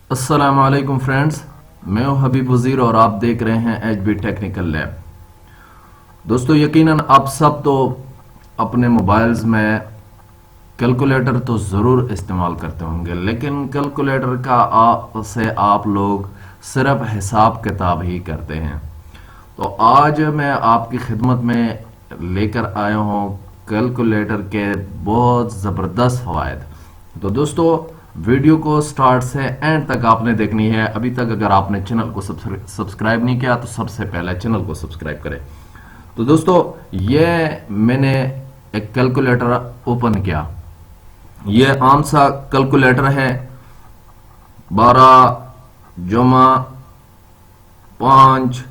السلام علیکم فرینڈز، میں ہوں حبیب وزیر اور آپ دیکھ رہے ہیں ایچ بی ٹیکنیکل لیب۔ دوستو یقیناً آپ سب تو اپنے موبائلز میں کیلکولیٹر تو ضرور استعمال کرتے ہوں گے، لیکن کیلکولیٹر سے آپ لوگ صرف حساب کتاب ہی کرتے ہیں۔ تو آج میں آپ کی خدمت میں لے کر آیا ہوں کیلکولیٹر کے بہت زبردست فوائد۔ تو دوستو ویڈیو کو سٹارٹ سے اینڈ تک آپ نے دیکھنی ہے۔ ابھی تک اگر آپ نے چینل کو سبسکرائب نہیں کیا تو سب سے پہلے چینل کو سبسکرائب کریں۔ تو دوستو یہ میں نے ایک کیلکولیٹر اوپن کیا، یہ عام سا کیلکولیٹر ہے، 12 جمع 5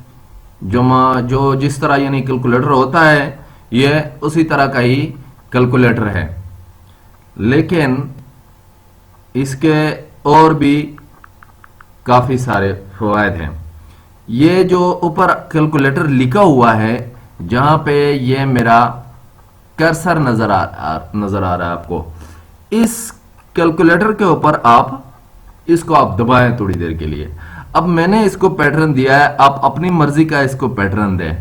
جمع جو جس طرح یعنی کیلکولیٹر ہوتا ہے یہ اسی طرح کا ہی کیلکولیٹر ہے، لیکن اس کے اور بھی کافی سارے فوائد ہیں۔ یہ جو اوپر کیلکولیٹر لکھا ہوا ہے، جہاں پہ یہ میرا کرسر نظر آ رہا ہے آپ کو، اس کیلکولیٹر کے اوپر اس کو آپ دبائیں تھوڑی دیر کے لیے۔ اب میں نے اس کو پیٹرن دیا ہے، آپ اپنی مرضی کا اس کو پیٹرن دیں۔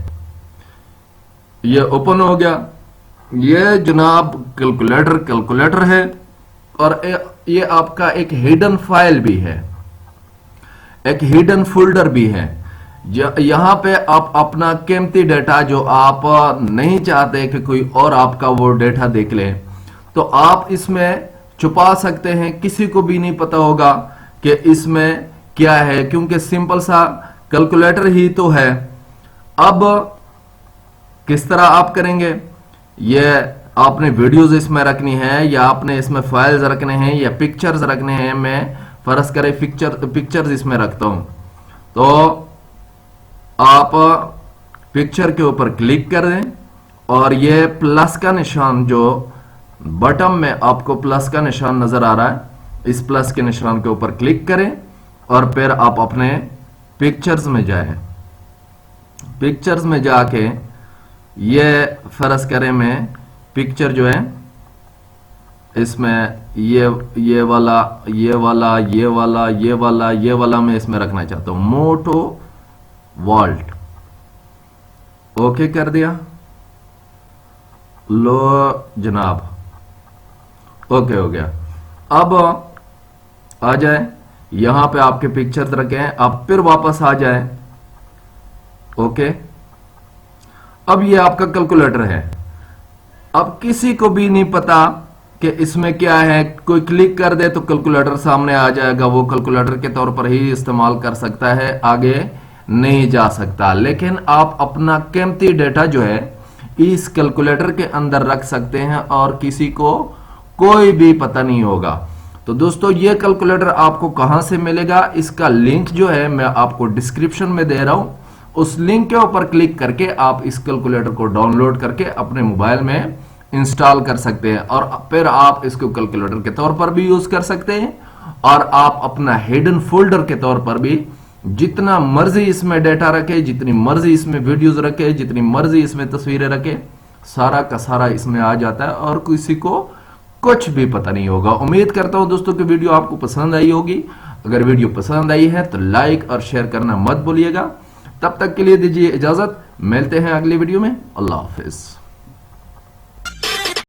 یہ اوپن ہو گیا، یہ جناب کیلکولیٹر ہے، اور یہ آپ کا ایک ہیڈن فائل بھی ہے، ایک ہیڈن فولڈر بھی ہے۔ یہاں پہ آپ اپنا قیمتی ڈیٹا جو آپ نہیں چاہتے کہ کوئی اور آپ کا وہ ڈیٹا دیکھ لے، تو آپ اس میں چھپا سکتے ہیں، کسی کو بھی نہیں پتا ہوگا کہ اس میں کیا ہے، کیونکہ سمپل سا کیلکولیٹر ہی تو ہے۔ اب کس طرح آپ کریں گے؟ یہ آپ نے ویڈیوز اس میں رکھنی ہے، یا آپ نے اس میں فائلز رکھنے ہیں، یا پکچرز رکھنے ہیں۔ میں فرض کرے پکچرز اس میں رکھتا ہوں، تو آپ پکچر کے اوپر کلک کر دیں، اور یہ پلس کا نشان جو بٹن میں آپ کو پلس کا نشان نظر آ رہا ہے، اس پلس کے نشان کے اوپر کلک کریں، اور پھر آپ اپنے پکچرز میں جائیں۔ پکچرز میں جا کے یہ فرض کریں میں پکچر جو ہے اس میں یہ والا میں اس میں رکھنا چاہتا ہوں، موٹو والٹ۔ اوکے کر دیا، لو جناب اوکے ہو گیا۔ اب آ جائیں، یہاں پہ آپ کے پکچر رکھیں، آپ پھر واپس آ جائیں۔ اوکے، اب یہ آپ کا کیلکولیٹر ہے۔ اب کسی کو بھی نہیں پتا کہ اس میں کیا ہے، کوئی کلک کر دے تو کیلکولیٹر سامنے آ جائے گا، وہ کیلکولیٹر کے طور پر ہی استعمال کر سکتا ہے، آگے نہیں جا سکتا۔ لیکن آپ اپنا قیمتی ڈیٹا جو ہے اس کیلکولیٹر کے اندر رکھ سکتے ہیں، اور کسی کو کوئی بھی پتہ نہیں ہوگا۔ تو دوستو یہ کیلکولیٹر آپ کو کہاں سے ملے گا؟ اس کا لنک جو ہے میں آپ کو ڈسکرپشن میں دے رہا ہوں، اس لنک کے اوپر کلک کر کے آپ اس کیلکولیٹر کو ڈاؤن لوڈ کر کے اپنے موبائل میں انسٹال کر سکتے ہیں، اور پھر آپ اس کو کیلکولیٹر کے طور پر بھی یوز کر سکتے ہیں، اور آپ اپنا ہیڈن فولڈر کے طور پر بھی جتنا مرضی اس میں ڈیٹا رکھے، جتنی مرضی اس میں ویڈیوز رکھے، جتنی مرضی اس میں تصویریں رکھے، سارا کا سارا اس میں آ جاتا ہے، اور کسی کو کچھ بھی پتہ نہیں ہوگا۔ امید کرتا ہوں دوستوں کہ ویڈیو آپ کو پسند آئی ہوگی۔ اگر ویڈیو پسند آئی ہے تو لائک اور شیئر کرنا مت بھولیے گا۔ تب تک کے لیے دیجیے اجازت، ملتے ہیں اگلی ویڈیو میں۔ اللہ حافظ۔